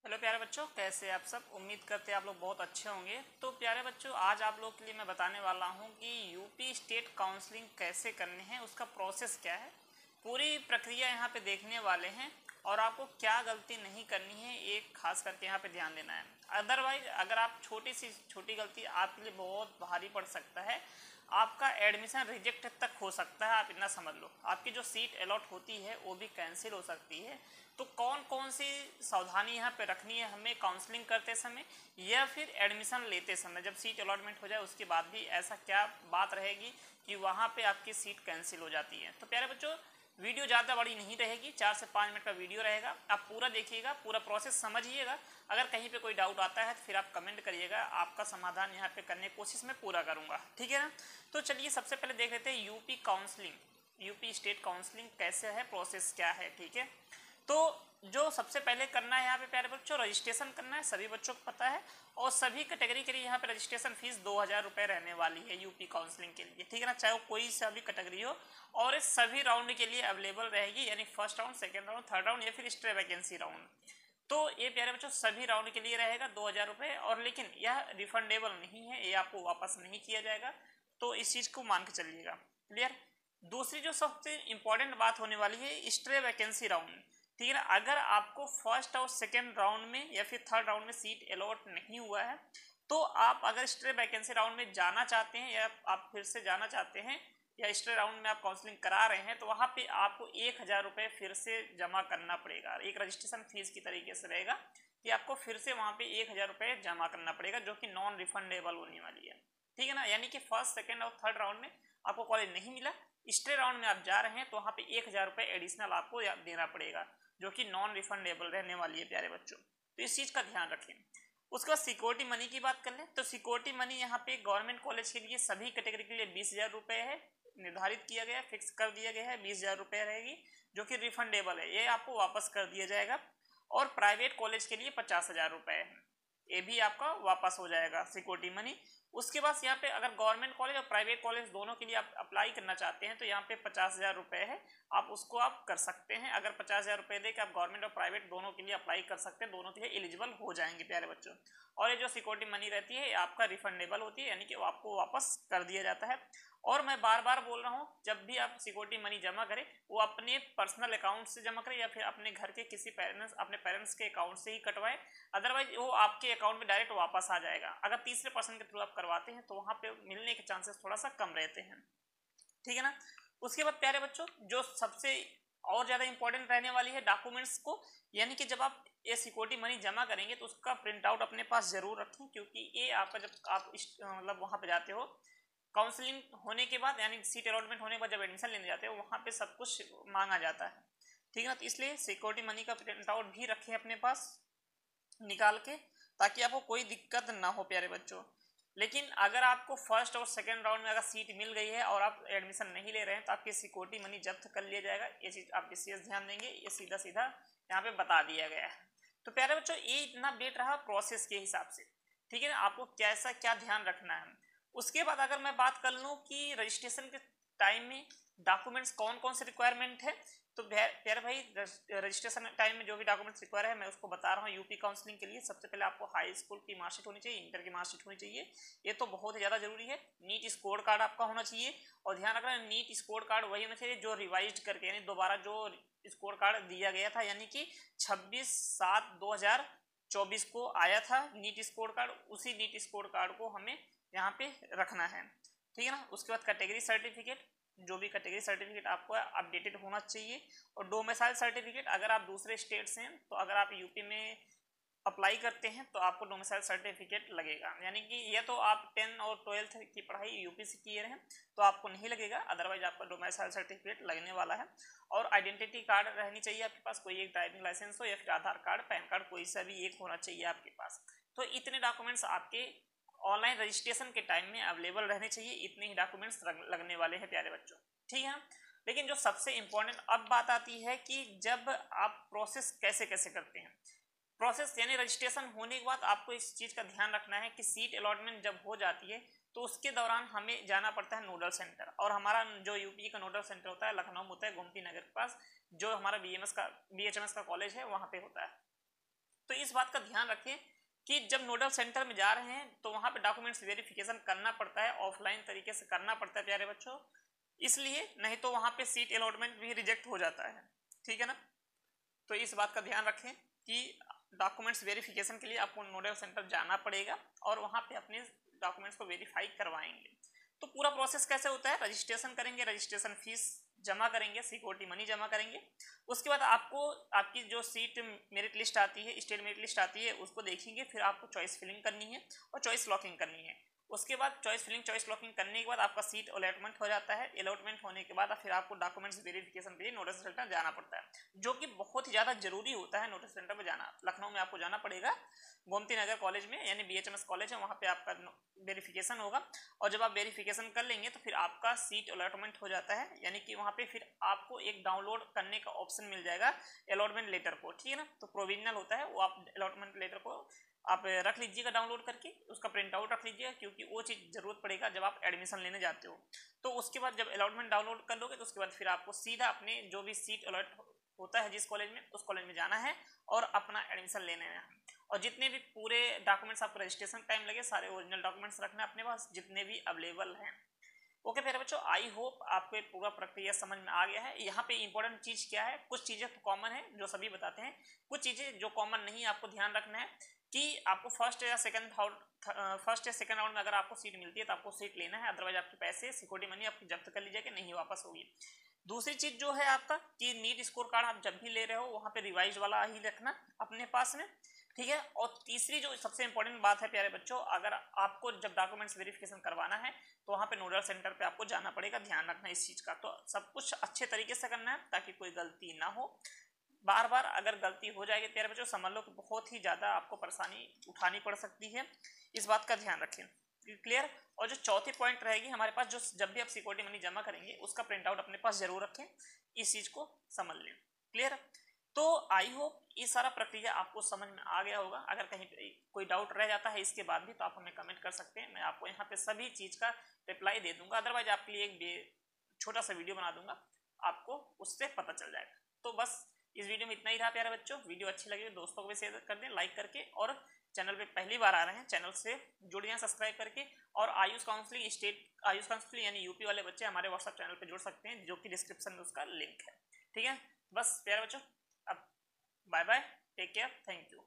Hello प्यारे बच्चों, कैसे आप सब। उम्मीद करते हैं आप लोग बहुत अच्छे होंगे। तो प्यारे बच्चों, आज आप लोग के लिए मैं बताने वाला हूं कि यूपी स्टेट काउंसलिंग कैसे करनी है, उसका प्रोसेस क्या है, पूरी प्रक्रिया यहां पे देखने वाले हैं और आपको क्या गलती नहीं करनी है एक खास करके यहाँ पे ध्यान देना है। अदरवाइज अगर आप छोटी सी छोटी गलती आपके लिए बहुत भारी पड़ सकता है, आपका एडमिशन रिजेक्ट तक हो सकता है। आप इतना समझ लो, आपकी जो सीट अलॉट होती है वो भी कैंसिल हो सकती है। तो कौन कौन सी सावधानी यहाँ पे रखनी है हमें काउंसलिंग करते समय या फिर एडमिशन लेते समय, जब सीट अलॉटमेंट हो जाए उसके बाद भी ऐसा क्या बात रहेगी कि वहाँ पे आपकी सीट कैंसिल हो जाती है। तो प्यारे बच्चों, वीडियो ज़्यादा बड़ी नहीं रहेगी, 4 से 5 मिनट का वीडियो रहेगा। आप पूरा देखिएगा, पूरा प्रोसेस समझिएगा। अगर कहीं पे कोई डाउट आता है तो फिर आप कमेंट करिएगा, आपका समाधान यहाँ पे करने की कोशिश मैं पूरा करूँगा, ठीक है ना। तो चलिए सबसे पहले देख लेते हैं UP counselling, UP state counselling कैसे है, प्रोसेस क्या है, ठीक है। तो जो सबसे पहले करना है यहाँ पे प्यारे बच्चों, रजिस्ट्रेशन करना है। सभी बच्चों को पता है और सभी कैटेगरी के लिए यहाँ पे रजिस्ट्रेशन फीस 2000 रुपये रहने वाली है यूपी काउंसलिंग के लिए, ठीक है ना। चाहे वो कोई सा भी कैटेगरी हो, और इस सभी राउंड के लिए अवेलेबल रहेगी, यानी first round, second round, third round या फिर स्ट्रे वैकेंसी राउंड। तो ये प्यारे बच्चों सभी राउंड के लिए रहेगा 2000 रुपये, और लेकिन यह रिफंडेबल नहीं है, ये आपको वापस नहीं किया जाएगा। तो इस चीज़ को मान के चलिएगा, क्लियर। दूसरी जो सबसे इंपॉर्टेंट बात होने वाली है, स्ट्रे वैकेंसी राउंड, ठीक है ना। अगर आपको फर्स्ट और सेकेंड राउंड में या फिर थर्ड राउंड में सीट अलॉट नहीं हुआ है, तो आप अगर स्ट्रे वैकेंसी राउंड में जाना चाहते हैं या आप फिर से जाना चाहते हैं या स्ट्रे राउंड में आप काउंसलिंग करा रहे हैं, तो वहाँ पे आपको 1000 रुपये फिर से जमा करना पड़ेगा। एक रजिस्ट्रेशन फीस की तरीके से रहेगा कि आपको फिर से वहाँ पे 1000 रुपये जमा करना पड़ेगा, जो कि नॉन रिफंडेबल होने वाली है, ठीक है ना। यानी कि फर्स्ट, सेकेंड और थर्ड राउंड में आपको कॉलेज नहीं मिला, स्ट्रे राउंड में आप जा रहे हैं तो वहाँ पे 1000 रुपये एडिशनल आपको देना पड़ेगा, जो कि नॉन रिफंडेबल रहने वाली है प्यारे बच्चों। तो इस चीज़ का ध्यान रखें। उसके बाद सिक्योरिटी मनी की बात कर लें, तो सिक्योरिटी मनी यहाँ पे गवर्नमेंट कॉलेज के लिए सभी कैटेगरी के लिए 20,000 रुपये है, निर्धारित किया गया, फिक्स कर दिया गया है, 20,000 रुपये रहेगी, जो कि रिफंडेबल है, ये आपको वापस कर दिया जाएगा। और प्राइवेट कॉलेज के लिए 50,000 रुपये है, ये भी आपका वापस हो जाएगा सिक्योरिटी मनी। उसके बाद यहाँ पे अगर गवर्नमेंट कॉलेज और प्राइवेट कॉलेज दोनों के लिए आप अप्लाई करना चाहते हैं, तो यहाँ पे 50,000 रुपये है, आप उसको आप कर सकते हैं। अगर 50,000 रुपये दे के आप गवर्नमेंट और प्राइवेट दोनों के लिए अप्लाई कर सकते हैं, दोनों के लिए एलिजिबल हो जाएंगे प्यारे बच्चों। और ये जो सिक्योरिटी मनी रहती है आपका रिफंडेबल होती है, यानी कि आपको वापस कर दिया जाता है। और मैं बार बार बोल रहा हूँ, जब भी आप सिक्योरिटी मनी जमा करें वो अपने पर्सनल अकाउंट से जमा करें या फिर अपने घर के किसी अपने पेरेंट्स के अकाउंट से ही कटवाएं, अदरवाइज वो आपके अकाउंट में डायरेक्ट वापस आ जाएगा। अगर तीसरे पर्सन के थ्रू आप करवाते हैं तो वहाँ पे मिलने के चांसेस थोड़ा सा कम रहते हैं, ठीक है ना। उसके बाद प्यारे बच्चों, जो सबसे और ज़्यादा इंपॉर्टेंट रहने वाली है डॉक्यूमेंट्स को, यानी कि जब आप ये सिक्योरिटी मनी जमा करेंगे तो उसका प्रिंट आउट अपने पास जरूर रखें, क्योंकि ये आपका जब आप मतलब वहाँ पे जाते हो काउंसलिंग होने के बाद, यानी सीट अलॉटमेंट होने के बाद जब एडमिशन लेने जाते हो वहाँ पे सब कुछ मांगा जाता है, ठीक है ना। तो इसलिए सिक्योरिटी मनी का प्रिंट आउट भी रखें अपने पास निकाल के, ताकि आपको कोई दिक्कत ना हो प्यारे बच्चों। लेकिन अगर आपको फर्स्ट और सेकेंड राउंड में अगर सीट मिल गई है और आप एडमिशन नहीं ले रहे हैं, तो आपकी सिक्योरिटी मनी जब्त कर लिया जाएगा। ये चीज़ आप विशेष ध्यान देंगे, ये सीधा सीधा यहाँ पे बता दिया गया है। तो प्यारे बच्चों, ये इतना बेट रहा प्रोसेस के हिसाब से, ठीक है ना, आपको कैसा क्या ध्यान रखना है। उसके बाद अगर मैं बात कर लूँ कि रजिस्ट्रेशन के टाइम में डॉक्यूमेंट्स कौन कौन से रिक्वायरमेंट है, तो प्यारे भाई रजिस्ट्रेशन टाइम में जो भी डॉक्यूमेंट्स रिक्वायर है मैं उसको बता रहा हूँ यूपी काउंसलिंग के लिए। सबसे पहले आपको हाई स्कूल की मार्कशीट होनी चाहिए, इंटर की मार्कशीट होनी चाहिए, ये तो बहुत ही ज़्यादा जरूरी है। नीट स्कोर कार्ड आपका होना चाहिए, और ध्यान रखना नीट स्कोर कार्ड वही होना चाहिए जो रिवाइज करके, यानी दोबारा जो स्कोर कार्ड दिया गया था, यानी कि 26/7/2024 को आया था नीट स्कोर कार्ड, उसी नीट स्कोर कार्ड को हमें यहाँ पे रखना है, ठीक है ना। उसके बाद कैटेगरी सर्टिफिकेट, जो भी कैटेगरी सर्टिफिकेट आपको अपडेटेड होना चाहिए। और डोमिसाइल सर्टिफिकेट, अगर आप दूसरे स्टेट से हैं, तो अगर आप यूपी में अप्लाई करते हैं तो आपको डोमिसाइल सर्टिफिकेट लगेगा, यानी कि ये तो आप 10 और 12 की पढ़ाई यूपी से किए रहे हैं तो आपको नहीं लगेगा, अदरवाइज आपका डोमिसाइल सर्टिफिकेट लगने वाला है। और आइडेंटिटी कार्ड रहनी चाहिए आपके पास, कोई एक ड्राइविंग लाइसेंस हो या फिर आधार कार्ड, पैन कार्ड, कोई सा भी एक होना चाहिए आपके पास। तो इतने डॉक्यूमेंट्स आपके ऑनलाइन रजिस्ट्रेशन के टाइम में अवेलेबल रहने चाहिए, इतने ही डॉक्यूमेंट्स लगने वाले हैं प्यारे बच्चों, ठीक है। लेकिन जो सबसे इंपॉर्टेंट अब बात आती है कि जब आप प्रोसेस कैसे कैसे करते हैं। प्रोसेस यानी रजिस्ट्रेशन होने के बाद आपको इस चीज़ का ध्यान रखना है कि सीट अलॉटमेंट जब हो जाती है तो उसके दौरान हमें जाना पड़ता है नोडल सेंटर, और हमारा जो यूपी का नोडल सेंटर होता है लखनऊ में होता है, गोमती नगर के पास, जो हमारा BHMS का कॉलेज है वहाँ पे होता है। तो इस इस बात का ध्यान रखें कि जब नोडल सेंटर में जा रहे हैं तो वहाँ पे डॉक्यूमेंट्स वेरिफिकेशन करना पड़ता है, ऑफलाइन तरीके से करना पड़ता है प्यारे बच्चों, इसलिए नहीं तो वहाँ पे सीट अलॉटमेंट भी रिजेक्ट हो जाता है, ठीक है ना। तो इस बात का ध्यान रखें कि डॉक्यूमेंट्स वेरिफिकेशन के लिए आपको नोडल सेंटर जाना पड़ेगा और वहाँ पे अपने डॉक्यूमेंट्स को वेरीफाई करवाएंगे। तो पूरा प्रोसेस कैसे होता है, रजिस्ट्रेशन करेंगे, रजिस्ट्रेशन फीस जमा करेंगे, सिक्योरिटी मनी जमा करेंगे, उसके बाद आपको आपकी जो सीट मेरिट लिस्ट आती है, स्टेट मेरिट लिस्ट आती है, उसको देखेंगे, फिर आपको चॉइस फिलिंग करनी है और चॉइस लॉकिंग करनी है। उसके बाद चॉइस फिलिंग चॉइस लॉकिंग करने के बाद आपका सीट अलॉटमेंट हो जाता है। अलॉटमेंट होने के बाद फिर आपको डॉक्यूमेंट्स वेरिफिकेशन के लिए नोटिस सेंटर जाना पड़ता है, जो कि बहुत ही ज़्यादा जरूरी होता है नोटिस सेंटर पर जाना। लखनऊ में आपको जाना पड़ेगा, गोमती नगर कॉलेज में, यानी BHMS कॉलेज है, वहाँ पे आपका वेरिफिकेशन होगा और जब आप वेरिफिकेशन कर लेंगे तो फिर आपका सीट अलॉटमेंट हो जाता है, यानी कि वहाँ पे फिर आपको एक डाउनलोड करने का ऑप्शन मिल जाएगा अलॉटमेंट लेटर को, ठीक है ना। तो प्रोविजनल होता है वो, आप अलॉटमेंट लेटर को आप रख लीजिएगा डाउनलोड करके, उसका प्रिंट आउट रख लीजिएगा, क्योंकि वो चीज़ जरूरत पड़ेगा जब आप एडमिशन लेने जाते हो। तो उसके बाद जब अलॉटमेंट डाउनलोड कर लोगे तो उसके बाद फिर आपको सीधा अपने जो भी सीट अलॉट होता है जिस कॉलेज में, उस कॉलेज में जाना है और अपना एडमिशन लेने है। और जितने भी पूरे डॉक्यूमेंट्स आपको रजिस्ट्रेशन टाइम लगे, सारे ओरिजिनल डॉक्यूमेंट्स रखना अपने पास जितने भी अवेलेबल हैं। ओके प्यारे बच्चों, आई होप आपको पूरा प्रक्रिया समझ में आ गया है। यहाँ पे इंपॉर्टेंट चीज़ क्या है, कुछ चीज़ें तो कॉमन है जो सभी बताते हैं, कुछ चीज़ें जो कॉमन नहीं है आपको ध्यान रखना है कि आपको फर्स्ट या सेकंड राउंड में अगर आपको सीट मिलती है तो आपको सीट लेना है, अदरवाइज आपके पैसे सिक्योरिटी मनी आपकी जब्त कर लीजिएगा, नहीं वापस होगी। दूसरी चीज़ जो है आपका कि नीट स्कोर कार्ड आप जब भी ले रहे हो वहाँ पे रिवाइज वाला ही रखना अपने पास में, ठीक है। और तीसरी जो सबसे इंपॉर्टेंट बात है प्यारे बच्चों, अगर आपको जब डॉक्यूमेंट्स वेरिफिकेशन करवाना है तो वहाँ पे नोडल सेंटर पे आपको जाना पड़ेगा, ध्यान रखना इस चीज़ का। तो सब कुछ अच्छे तरीके से करना है ताकि कोई गलती ना हो। बार बार अगर गलती हो जाएगी प्यारे बच्चों समझ लो कि बहुत ही ज़्यादा आपको परेशानी उठानी पड़ सकती है, इस बात का ध्यान रखें, क्लियर। और जो चौथी पॉइंट रहेगी हमारे पास, जो जब भी आप सिक्योरिटी मनी जमा करेंगे उसका प्रिंट आउट अपने पास जरूर रखें, इस चीज़ को समझ लें, क्लियर। तो आई होप ये सारा प्रक्रिया आपको समझ में आ गया होगा। अगर कहीं कोई डाउट रह जाता है इसके बाद भी तो आप हमें कमेंट कर सकते हैं, मैं आपको यहाँ पे सभी चीज़ का रिप्लाई दे दूंगा, अदरवाइज आपके लिए एक छोटा सा वीडियो बना दूंगा, आपको उससे पता चल जाएगा। तो बस इस वीडियो में इतना ही रहा प्यारे बच्चों। वीडियो अच्छी लगी तो दोस्तों को भी शेयर कर दें लाइक करके, और चैनल पे पहली बार आ रहे हैं चैनल से जुड़ जाएं सब्सक्राइब करके। और आयुष काउंसलिंग यानी यूपी वाले बच्चे हमारे व्हाट्सएप चैनल पे जुड़ सकते हैं, जो कि डिस्क्रिप्शन में उसका लिंक है, ठीक है। बस प्यारे बच्चों, अब bye bye, take care, thank you.